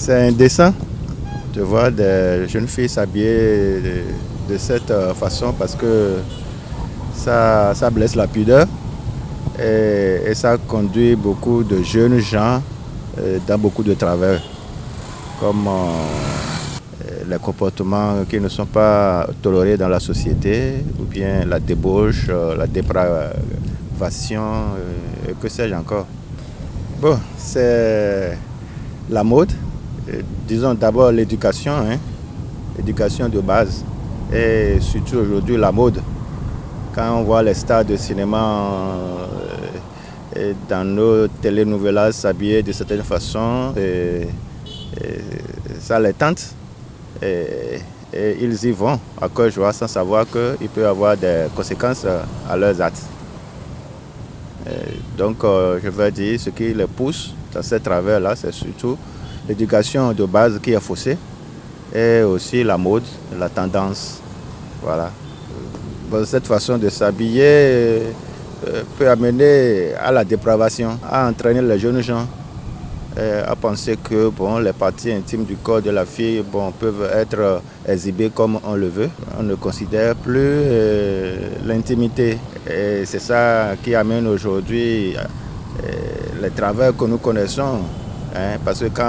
C'est indécent de voir des jeunes filles s'habiller de cette façon parce que ça blesse la pudeur et ça conduit beaucoup de jeunes gens dans beaucoup de travers, comme les comportements qui ne sont pas tolérés dans la société, ou bien la débauche, la dépravation, et que sais-je encore. Bon, c'est la mode, disons d'abord l'éducation, l'éducation de base, et surtout aujourd'hui la mode. Quand on voit les stars de cinéma dans nos télénovelas s'habiller de certaines façons, ça les tente. Et ils y vont à cœur joie sans savoir qu'il peut y avoir des conséquences à leurs actes. Donc je veux dire, ce qui les pousse dans ces travers-là, c'est surtout l'éducation de base qui est faussée et aussi la mode, la tendance. Voilà. Bon, cette façon de s'habiller peut amener à la dépravation, à entraîner les jeunes gens à penser que les parties intimes du corps de la fille peuvent être exhibées comme on le veut. On ne considère plus l'intimité. Et c'est ça qui amène aujourd'hui les travers que nous connaissons. Parce que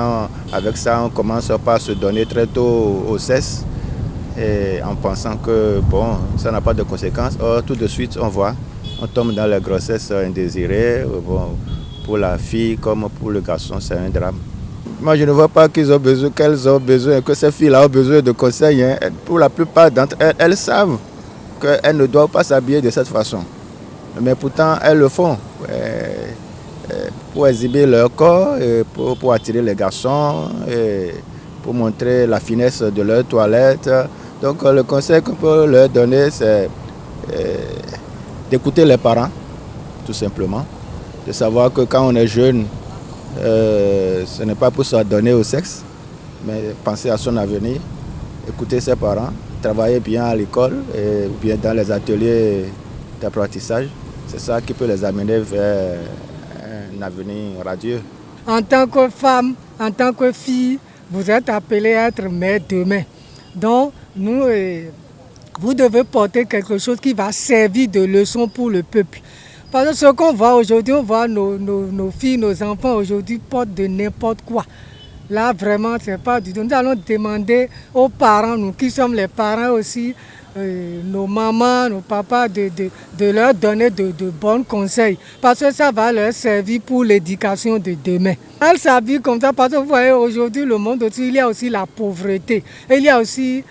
avec ça, on commence par se donner très tôt au sexe, et en pensant que ça n'a pas de conséquences. Or, tout de suite, on tombe dans les grossesses indésirées. Pour la fille comme pour le garçon, c'est un drame. Moi, je ne vois pas qu'elles ont besoin, que ces filles-là ont besoin de conseils. Pour la plupart d'entre elles, elles savent qu'elles ne doivent pas s'habiller de cette façon. Mais pourtant, elles le font pour exhiber leur corps, pour attirer les garçons, pour montrer la finesse de leur toilette. Donc, le conseil qu'on peut leur donner, c'est d'écouter les parents, tout simplement. De savoir que quand on est jeune, ce n'est pas pour s'adonner au sexe, mais penser à son avenir, écouter ses parents, travailler bien à l'école ou bien dans les ateliers d'apprentissage. C'est ça qui peut les amener vers un avenir radieux. En tant que femme, en tant que fille, vous êtes appelée à être mère demain. Donc, vous devez porter quelque chose qui va servir de leçon pour le peuple. Parce que ce qu'on voit aujourd'hui, on voit nos filles, nos enfants aujourd'hui portent de n'importe quoi. Là, vraiment, c'est pas du tout. Nous allons demander aux parents, nous qui sommes les parents aussi, nos mamans, nos papas, de leur donner de bons conseils. Parce que ça va leur servir pour l'éducation de demain. Elles s'habillent comme ça parce que vous voyez, aujourd'hui, le monde aussi, il y a aussi la pauvreté. Et il y a aussi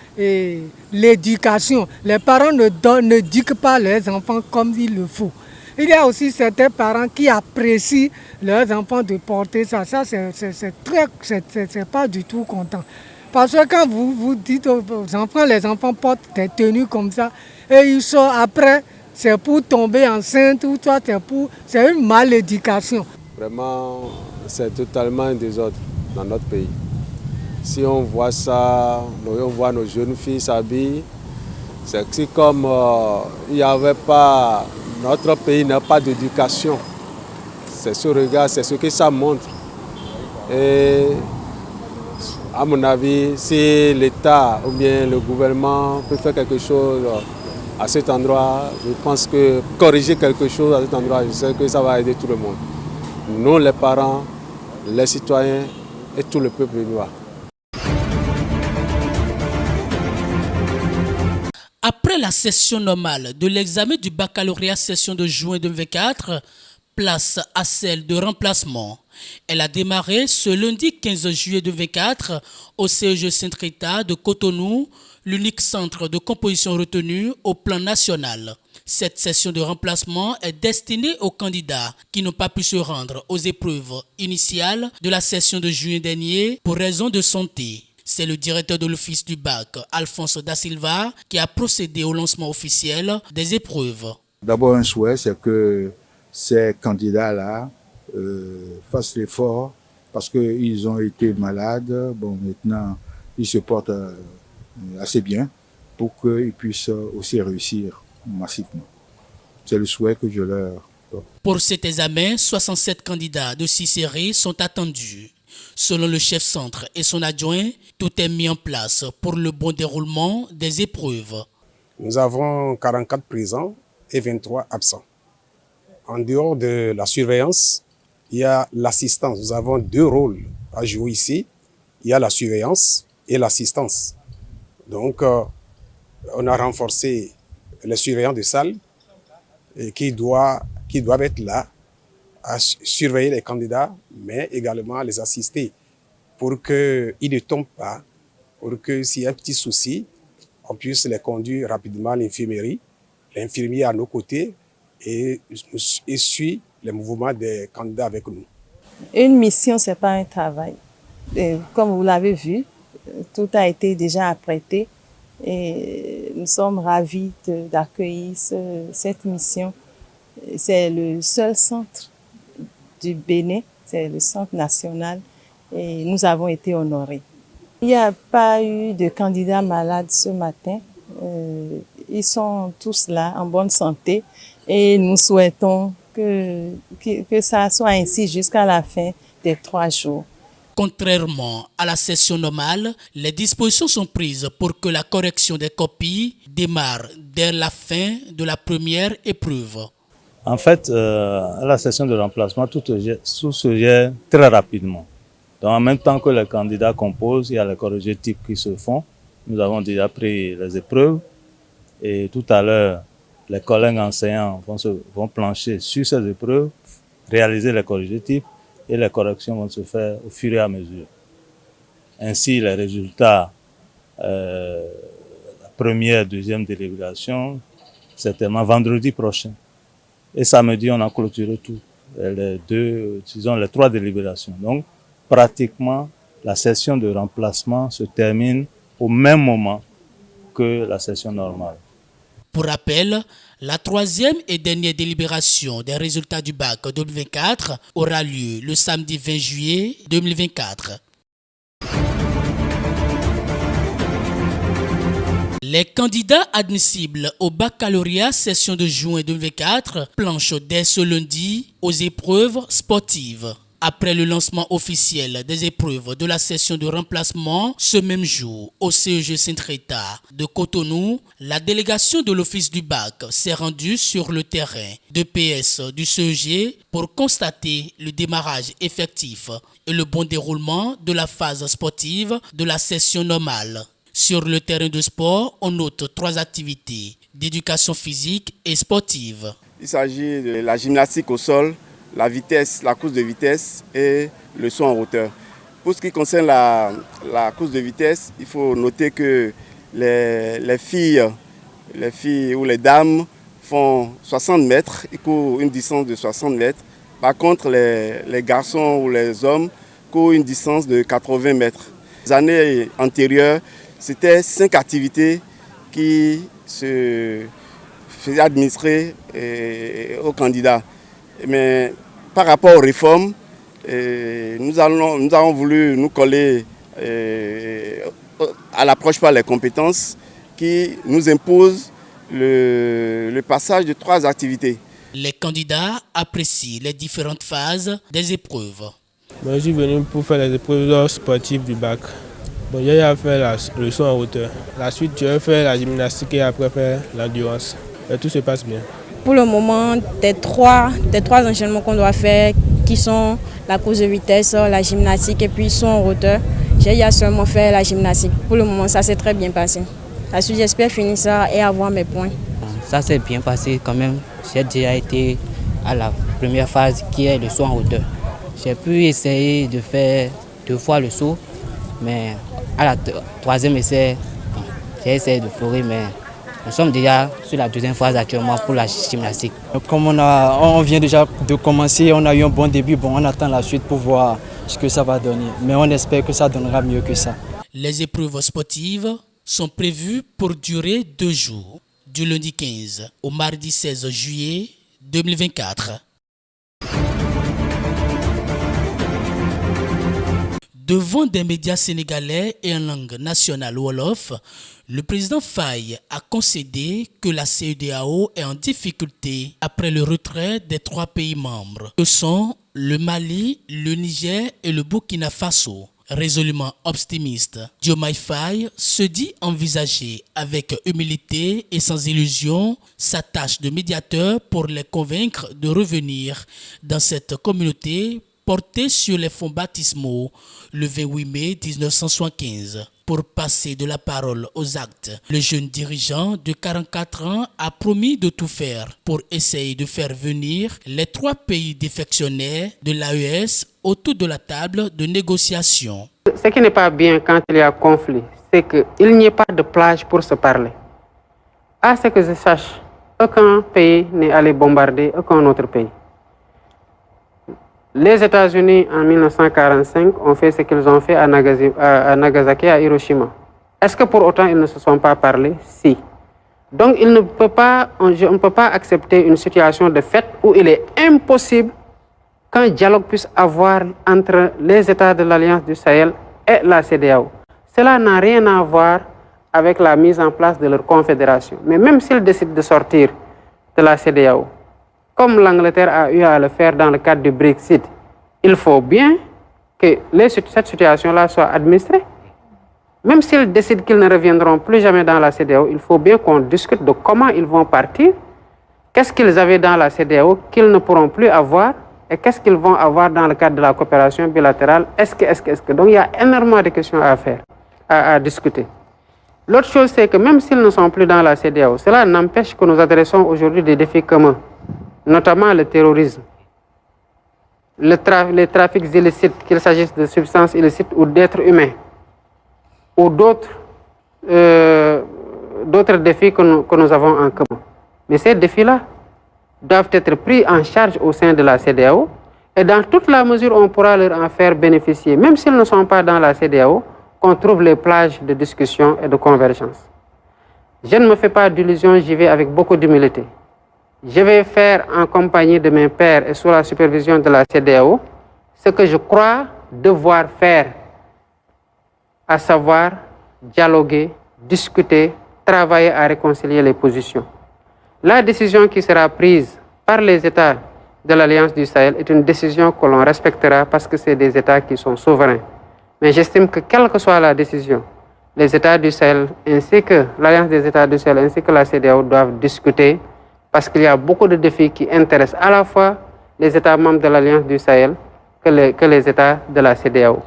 l'éducation. Les parents n'éduquent pas leurs enfants comme il le faut. Il y a aussi certains parents qui apprécient leurs enfants de porter ça. Ça, c'est pas du tout content. Parce que quand vous dites aux enfants, les enfants portent des tenues comme ça, et ils sortent après, c'est pour tomber enceinte ou toi, c'est une malédication. Vraiment, c'est totalement un désordre dans notre pays. Si on voit ça, on voit nos jeunes filles s'habiller, c'est comme il n'y avait pas... Notre pays n'a pas d'éducation. C'est ce regard, c'est ce que ça montre. Et à mon avis, si l'État ou bien le gouvernement peut faire quelque chose à cet endroit, je pense que corriger quelque chose à cet endroit, je sais que ça va aider tout le monde. Nous, les parents, les citoyens et tout le peuple noir. Après la session normale de l'examen du baccalauréat session de juin 2024, place à celle de remplacement. Elle a démarré ce lundi 15 juillet 2024 au CEG Saint-Rita de Cotonou, l'unique centre de composition retenu au plan national. Cette session de remplacement est destinée aux candidats qui n'ont pas pu se rendre aux épreuves initiales de la session de juillet dernier pour raison de santé. C'est le directeur de l'office du bac, Alphonse Da Silva, qui a procédé au lancement officiel des épreuves. D'abord, un souhait, c'est que ces candidats-là fassent l'effort parce qu'ils ont été malades. Bon, maintenant, ils se portent assez bien pour qu'ils puissent aussi réussir massivement. C'est le souhait que je leur donne. Pour cet examen, 67 candidats de 6 séries sont attendus. Selon le chef centre et son adjoint, tout est mis en place pour le bon déroulement des épreuves. Nous avons 44 présents et 23 absents. En dehors de la surveillance, il y a l'assistance. Nous avons 2 rôles à jouer ici. Il y a la surveillance et l'assistance. Donc, on a renforcé les surveillants de salle qui doivent être là à surveiller les candidats, mais également les assister pour qu'ils ne tombent pas, pour que s'il y a un petit souci, on puisse les conduire rapidement à l'infirmerie. L'infirmier à nos côtés et suit les mouvements des candidats avec nous. Une mission, ce n'est pas un travail. Et comme vous l'avez vu, tout a été déjà apprêté et nous sommes ravis d'accueillir cette mission. C'est le seul centre du Bénin, c'est le centre national et nous avons été honorés. Il n'y a pas eu de candidats malades ce matin. Ils sont tous là en bonne santé et nous souhaitons que ça soit ainsi jusqu'à la fin des 3 jours. Contrairement à la session normale, les dispositions sont prises pour que la correction des copies démarre dès la fin de la première épreuve. En fait, à la session de remplacement, tout se gère très rapidement. Donc, en même temps que les candidats composent, il y a les corrigés types qui se font. Nous avons déjà pris les épreuves et tout à l'heure, les collègues enseignants vont plancher sur ces épreuves, réaliser les corrigés types et les corrections vont se faire au fur et à mesure. Ainsi, les résultats, la première, deuxième délibération, certainement vendredi prochain. Et samedi, on a clôturé tout, les 3 délibérations. Donc, pratiquement, la session de remplacement se termine au même moment que la session normale. Pour rappel, la 3e et dernière délibération des résultats du bac 2024 aura lieu le samedi 20 juillet 2024. Les candidats admissibles au baccalauréat session de juin 2024 planchent dès ce lundi aux épreuves sportives. Après le lancement officiel des épreuves de la session de remplacement ce même jour au CEG Saint-Rita de Cotonou, la délégation de l'Office du bac s'est rendue sur le terrain de PS du CEG pour constater le démarrage effectif et le bon déroulement de la phase sportive de la session normale. Sur le terrain de sport, on note 3 activités d'éducation physique et sportive. Il s'agit de la gymnastique au sol, la vitesse, la course de vitesse et le saut en hauteur. Pour ce qui concerne la course de vitesse, il faut noter que les filles ou les dames font 60 mètres, ils courent une distance de 60 mètres. Par contre, les garçons ou les hommes courent une distance de 80 mètres. Les années antérieures, c'était 5 activités qui se faisaient administrer aux candidats. Mais par rapport aux réformes, nous avons voulu nous coller à l'approche par les compétences qui nous impose le passage de 3 activités. Les candidats apprécient les différentes phases des épreuves. Je suis venu pour faire les épreuves sportives du bac. J'ai fait le saut en hauteur. La suite, je vais faire la gymnastique et après faire l'endurance. Tout se passe bien. Pour le moment, des trois enchaînements qu'on doit faire, qui sont la course de vitesse, la gymnastique et puis saut en hauteur, j'ai seulement fait la gymnastique. Pour le moment, ça s'est très bien passé. La suite, j'espère finir ça et avoir mes points. Ça s'est bien passé quand même. J'ai déjà été à la première phase qui est le saut en hauteur. J'ai pu essayer de faire 2 fois le saut, mais à la 3e essai, j'ai essayé de fourrer, mais nous sommes déjà sur la 2e phase actuellement pour la gymnastique. Comme on vient déjà de commencer, on a eu un bon début, on attend la suite pour voir ce que ça va donner. Mais on espère que ça donnera mieux que ça. Les épreuves sportives sont prévues pour durer 2 jours, du lundi 15 au mardi 16 juillet 2024. Devant des médias sénégalais et en langue nationale wolof, le président Faye a concédé que la CEDEAO est en difficulté après le retrait des 3 pays membres que sont le Mali, le Niger et le Burkina Faso. Résolument optimiste, Diomaye Faye se dit envisager avec humilité et sans illusion sa tâche de médiateur pour les convaincre de revenir dans cette communauté portée sur les fonds baptismaux le 28 mai 1975. Pour passer de la parole aux actes, le jeune dirigeant de 44 ans a promis de tout faire pour essayer de faire venir les 3 pays défectionnaires de l'AES autour de la table de négociation. Ce qui n'est pas bien quand il y a conflit, c'est qu'il n'y ait pas de plage pour se parler. À ce que je sache, aucun pays n'est allé bombarder aucun autre pays. Les États-Unis, en 1945, ont fait ce qu'ils ont fait à Nagasaki et à Hiroshima. Est-ce que pour autant ils ne se sont pas parlé? Si. Donc on ne peut pas accepter une situation de fait où il est impossible qu'un dialogue puisse avoir entre les États de l'Alliance du Sahel et la CEDEAO. Cela n'a rien à voir avec la mise en place de leur confédération. Mais même s'ils décident de sortir de la CEDEAO, comme l'Angleterre a eu à le faire dans le cadre du Brexit, il faut bien que cette situation-là soit administrée. Même s'ils décident qu'ils ne reviendront plus jamais dans la CEDEAO, il faut bien qu'on discute de comment ils vont partir, qu'est-ce qu'ils avaient dans la CEDEAO qu'ils ne pourront plus avoir, et qu'est-ce qu'ils vont avoir dans le cadre de la coopération bilatérale. Est-ce que. Donc il y a énormément de questions à faire, à discuter. L'autre chose, c'est que même s'ils ne sont plus dans la CEDEAO, cela n'empêche que nous adressons aujourd'hui des défis communs, notamment le terrorisme, les trafics illicites, qu'il s'agisse de substances illicites ou d'êtres humains, ou d'autres défis que nous avons en commun. Mais ces défis-là doivent être pris en charge au sein de la CEDEAO, et dans toute la mesure on pourra leur en faire bénéficier, même s'ils ne sont pas dans la CEDEAO, qu'on trouve les plages de discussion et de convergence. Je ne me fais pas d'illusions, j'y vais avec beaucoup d'humilité. Je vais faire en compagnie de mes pairs et sous la supervision de la CEDEAO ce que je crois devoir faire, à savoir dialoguer, discuter, travailler à réconcilier les positions. La décision qui sera prise par les États de l'Alliance du Sahel est une décision que l'on respectera parce que c'est des États qui sont souverains. Mais j'estime que quelle que soit la décision, les États du Sahel ainsi que l'Alliance des États du Sahel ainsi que la CEDEAO doivent discuter parce qu'il y a beaucoup de défis qui intéressent à la fois les États membres de l'Alliance du Sahel que les États de la CEDEAO.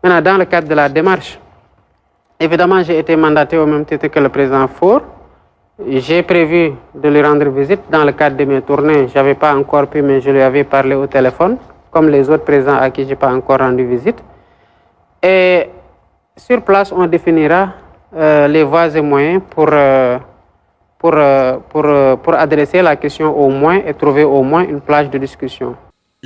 Maintenant, dans le cadre de la démarche, évidemment, j'ai été mandaté au même titre que le président Faure. J'ai prévu de lui rendre visite dans le cadre de mes tournées. Je n'avais pas encore pu, mais je lui avais parlé au téléphone, comme les autres présidents à qui je n'ai pas encore rendu visite. Et sur place, on définira les voies et moyens pour adresser la question au moins et trouver au moins une plage de discussion.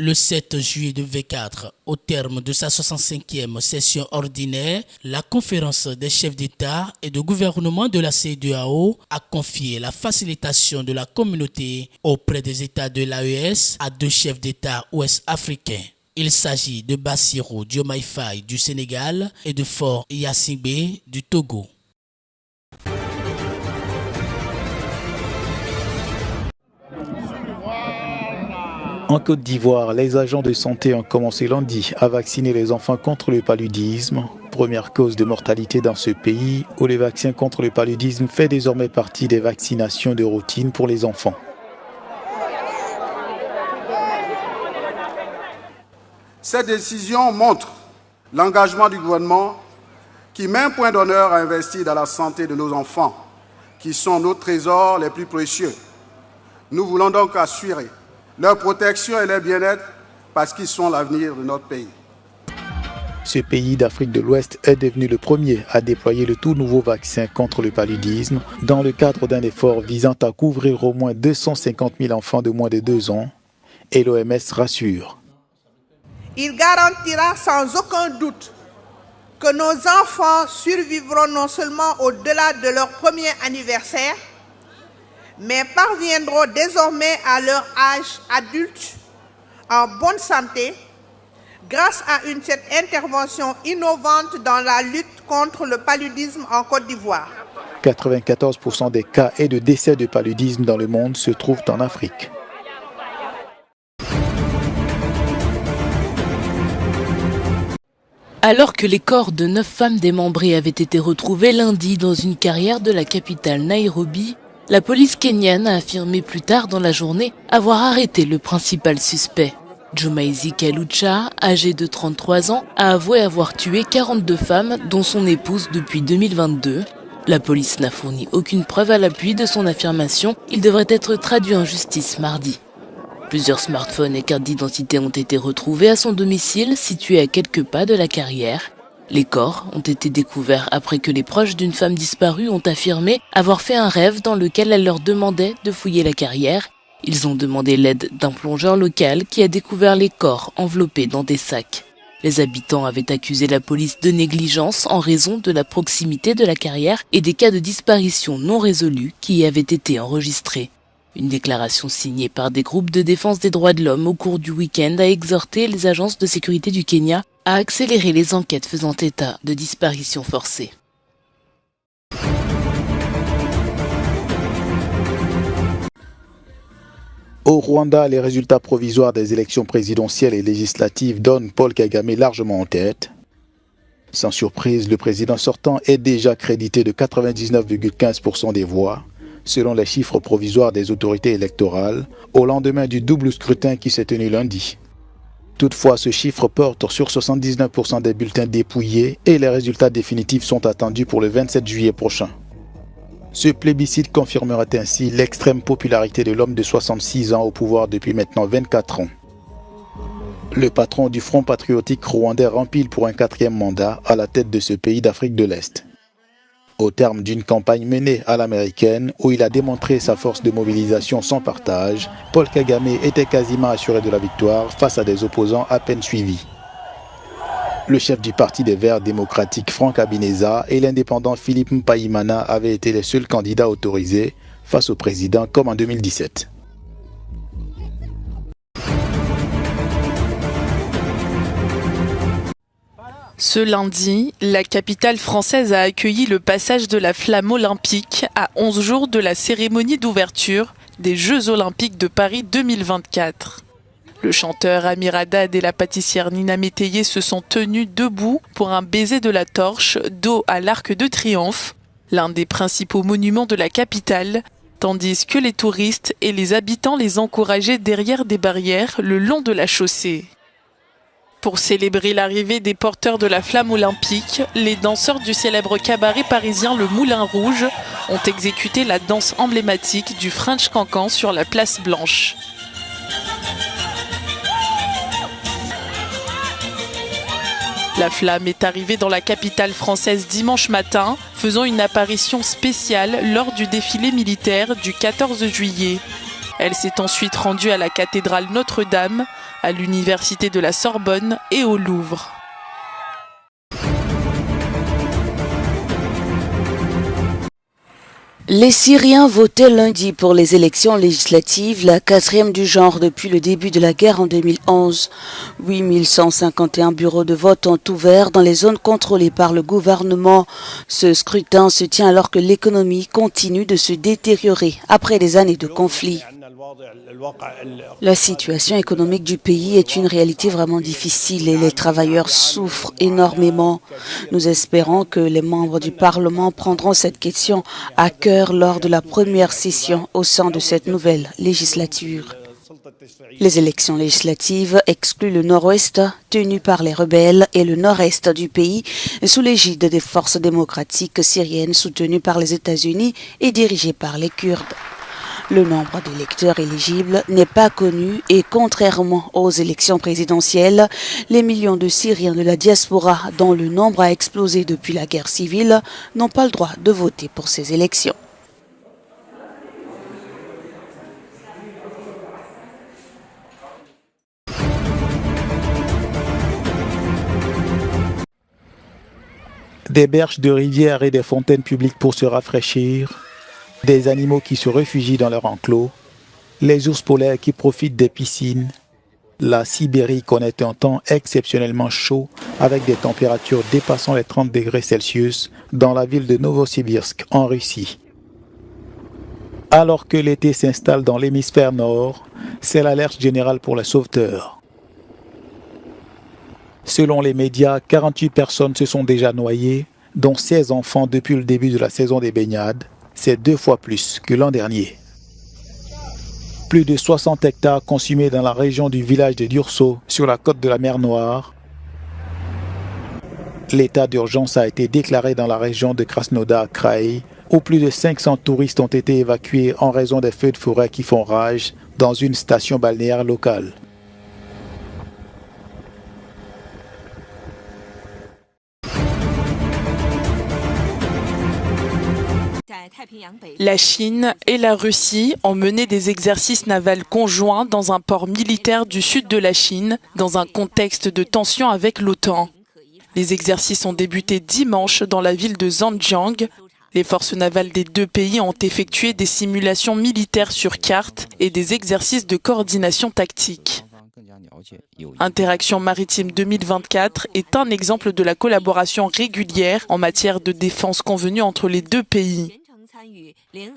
Le 7 juillet 2024, au terme de sa 65e session ordinaire, la conférence des chefs d'État et de gouvernement de la CEDEAO a confié la facilitation de la communauté auprès des États de l'AES à 2 chefs d'État ouest-africains. Il s'agit de Bassirou Diomaye Faye du Sénégal et de Faure Gnassingbé du Togo. En Côte d'Ivoire, les agents de santé ont commencé lundi à vacciner les enfants contre le paludisme, première cause de mortalité dans ce pays où le vaccin contre le paludisme fait désormais partie des vaccinations de routine pour les enfants. Cette décision montre l'engagement du gouvernement qui met un point d'honneur à investir dans la santé de nos enfants, qui sont nos trésors les plus précieux. Nous voulons donc assurer leur protection et leur bien-être parce qu'ils sont l'avenir de notre pays. Ce pays d'Afrique de l'Ouest est devenu le premier à déployer le tout nouveau vaccin contre le paludisme dans le cadre d'un effort visant à couvrir au moins 250 000 enfants de moins de 2 ans. Et l'OMS rassure. Il garantira sans aucun doute que nos enfants survivront non seulement au-delà de leur premier anniversaire, mais parviendront désormais à leur âge adulte en bonne santé grâce à cette intervention innovante dans la lutte contre le paludisme en Côte d'Ivoire. 94% des cas et de décès de paludisme dans le monde se trouvent en Afrique. Alors que les corps de 9 femmes démembrées avaient été retrouvés lundi dans une carrière de la capitale Nairobi, la police kenyane a affirmé plus tard dans la journée avoir arrêté le principal suspect. Jumaisi Kalucha, âgé de 33 ans, a avoué avoir tué 42 femmes, dont son épouse depuis 2022. La police n'a fourni aucune preuve à l'appui de son affirmation. Il devrait être traduit en justice mardi. Plusieurs smartphones et cartes d'identité ont été retrouvés à son domicile, situé à quelques pas de la carrière. Les corps ont été découverts après que les proches d'une femme disparue ont affirmé avoir fait un rêve dans lequel elle leur demandait de fouiller la carrière. Ils ont demandé l'aide d'un plongeur local qui a découvert les corps enveloppés dans des sacs. Les habitants avaient accusé la police de négligence en raison de la proximité de la carrière et des cas de disparition non résolus qui y avaient été enregistrés. Une déclaration signée par des groupes de défense des droits de l'homme au cours du week-end a exhorté les agences de sécurité du Kenya à accélérer les enquêtes faisant état de disparitions forcées. Au Rwanda, les résultats provisoires des élections présidentielles et législatives donnent Paul Kagame largement en tête. Sans surprise, le président sortant est déjà crédité de 99,15% des voix, selon les chiffres provisoires des autorités électorales, au lendemain du double scrutin qui s'est tenu lundi. Toutefois, ce chiffre porte sur 79% des bulletins dépouillés et les résultats définitifs sont attendus pour le 27 juillet prochain. Ce plébiscite confirmerait ainsi l'extrême popularité de l'homme de 66 ans au pouvoir depuis maintenant 24 ans. Le patron du Front patriotique rwandais rempile pour un 4e mandat à la tête de ce pays d'Afrique de l'Est. Au terme d'une campagne menée à l'américaine où il a démontré sa force de mobilisation sans partage, Paul Kagame était quasiment assuré de la victoire face à des opposants à peine suivis. Le chef du parti des Verts démocratiques Franck Habineza et l'indépendant Philippe Mpayimana avaient été les seuls candidats autorisés face au président comme en 2017. Ce lundi, la capitale française a accueilli le passage de la flamme olympique à 11 jours de la cérémonie d'ouverture des Jeux olympiques de Paris 2024. Le chanteur Amir Haddad et la pâtissière Nina Métayer se sont tenus debout pour un baiser de la torche dos à l'Arc de Triomphe, l'un des principaux monuments de la capitale, tandis que les touristes et les habitants les encourageaient derrière des barrières le long de la chaussée. Pour célébrer l'arrivée des porteurs de la flamme olympique, les danseurs du célèbre cabaret parisien Le Moulin Rouge ont exécuté la danse emblématique du French Cancan sur la place Blanche. La flamme est arrivée dans la capitale française dimanche matin, faisant une apparition spéciale lors du défilé militaire du 14 juillet. Elle s'est ensuite rendue à la cathédrale Notre-Dame, à l'université de la Sorbonne et au Louvre. Les Syriens votaient lundi pour les élections législatives, la 4e du genre depuis le début de la guerre en 2011. 8151 bureaux de vote ont ouvert dans les zones contrôlées par le gouvernement. Ce scrutin se tient alors que l'économie continue de se détériorer après des années de conflit. La situation économique du pays est une réalité vraiment difficile et les travailleurs souffrent énormément. Nous espérons que les membres du Parlement prendront cette question à cœur lors de la première session au sein de cette nouvelle législature. Les élections législatives excluent le nord-ouest, tenu par les rebelles, et le nord-est du pays, sous l'égide des forces démocratiques syriennes soutenues par les États-Unis et dirigées par les Kurdes. Le nombre d'électeurs éligibles n'est pas connu et contrairement aux élections présidentielles, les millions de Syriens de la diaspora, dont le nombre a explosé depuis la guerre civile, n'ont pas le droit de voter pour ces élections. Des berges de rivières et des fontaines publiques pour se rafraîchir, des animaux qui se réfugient dans leur enclos, les ours polaires qui profitent des piscines. La Sibérie connaît un temps exceptionnellement chaud avec des températures dépassant les 30 degrés Celsius dans la ville de Novosibirsk en Russie. Alors que l'été s'installe dans l'hémisphère nord, c'est l'alerte générale pour les sauveteurs. Selon les médias, 48 personnes se sont déjà noyées, dont 16 enfants depuis le début de la saison des baignades. C'est 2 fois plus que l'an dernier. Plus de 60 hectares consumés dans la région du village de Durso, sur la côte de la mer Noire. L'état d'urgence a été déclaré dans la région de Krasnodar-Kraï, où plus de 500 touristes ont été évacués en raison des feux de forêt qui font rage dans une station balnéaire locale. La Chine et la Russie ont mené des exercices navals conjoints dans un port militaire du sud de la Chine, dans un contexte de tension avec l'OTAN. Les exercices ont débuté dimanche dans la ville de Zhanjiang. Les forces navales des deux pays ont effectué des simulations militaires sur carte et des exercices de coordination tactique. Interaction maritime 2024 est un exemple de la collaboration régulière en matière de défense convenue entre les deux pays.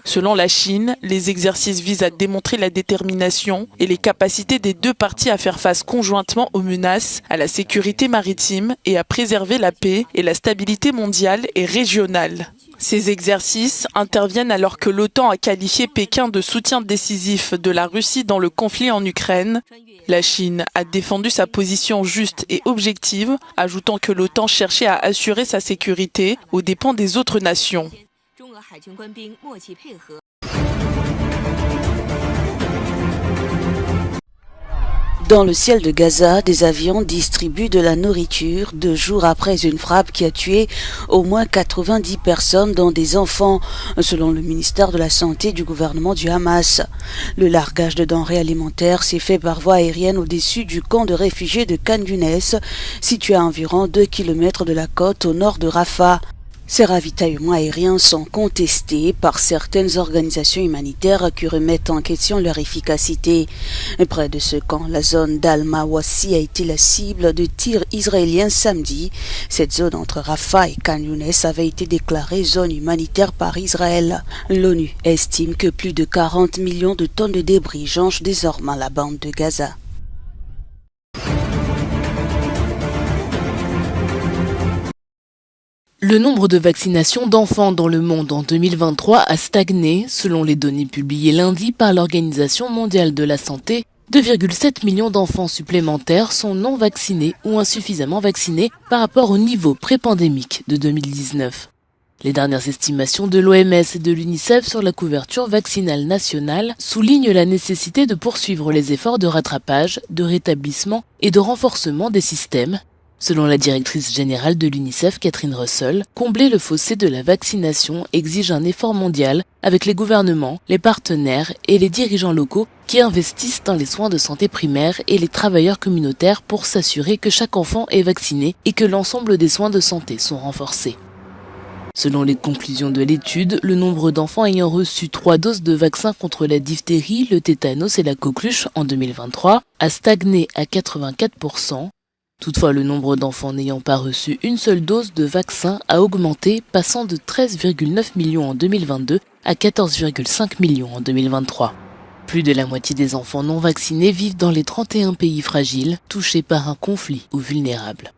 Selon la Chine, les exercices visent à démontrer la détermination et les capacités des deux parties à faire face conjointement aux menaces, à la sécurité maritime et à préserver la paix et la stabilité mondiale et régionale. Ces exercices interviennent alors que l'OTAN a qualifié Pékin de soutien décisif de la Russie dans le conflit en Ukraine. La Chine a défendu sa position juste et objective, ajoutant que l'OTAN cherchait à assurer sa sécurité aux dépens des autres nations. Dans le ciel de Gaza, des avions distribuent de la nourriture 2 jours après une frappe qui a tué au moins 90 personnes, dont des enfants, selon le ministère de la Santé du gouvernement du Hamas. Le largage de denrées alimentaires s'est fait par voie aérienne au-dessus du camp de réfugiés de Khan Younes, situé à environ 2 km de la côte au nord de Rafah. Ces ravitaillements aériens sont contestés par certaines organisations humanitaires qui remettent en question leur efficacité. Près de ce camp, la zone d'Al-Mawassi a été la cible de tirs israéliens samedi. Cette zone entre Rafah et Khan Younes avait été déclarée zone humanitaire par Israël. L'ONU estime que plus de 40 millions de tonnes de débris jonchent désormais la bande de Gaza. Le nombre de vaccinations d'enfants dans le monde en 2023 a stagné, selon les données publiées lundi par l'Organisation mondiale de la santé. 2,7 millions d'enfants supplémentaires sont non vaccinés ou insuffisamment vaccinés par rapport au niveau pré-pandémique de 2019. Les dernières estimations de l'OMS et de l'UNICEF sur la couverture vaccinale nationale soulignent la nécessité de poursuivre les efforts de rattrapage, de rétablissement et de renforcement des systèmes. Selon la directrice générale de l'UNICEF, Catherine Russell, combler le fossé de la vaccination exige un effort mondial avec les gouvernements, les partenaires et les dirigeants locaux qui investissent dans les soins de santé primaires et les travailleurs communautaires pour s'assurer que chaque enfant est vacciné et que l'ensemble des soins de santé sont renforcés. Selon les conclusions de l'étude, le nombre d'enfants ayant reçu 3 doses de vaccins contre la diphtérie, le tétanos et la coqueluche en 2023 a stagné à 84%. Toutefois, le nombre d'enfants n'ayant pas reçu une seule dose de vaccin a augmenté, passant de 13,9 millions en 2022 à 14,5 millions en 2023. Plus de la moitié des enfants non vaccinés vivent dans les 31 pays fragiles, touchés par un conflit ou vulnérables.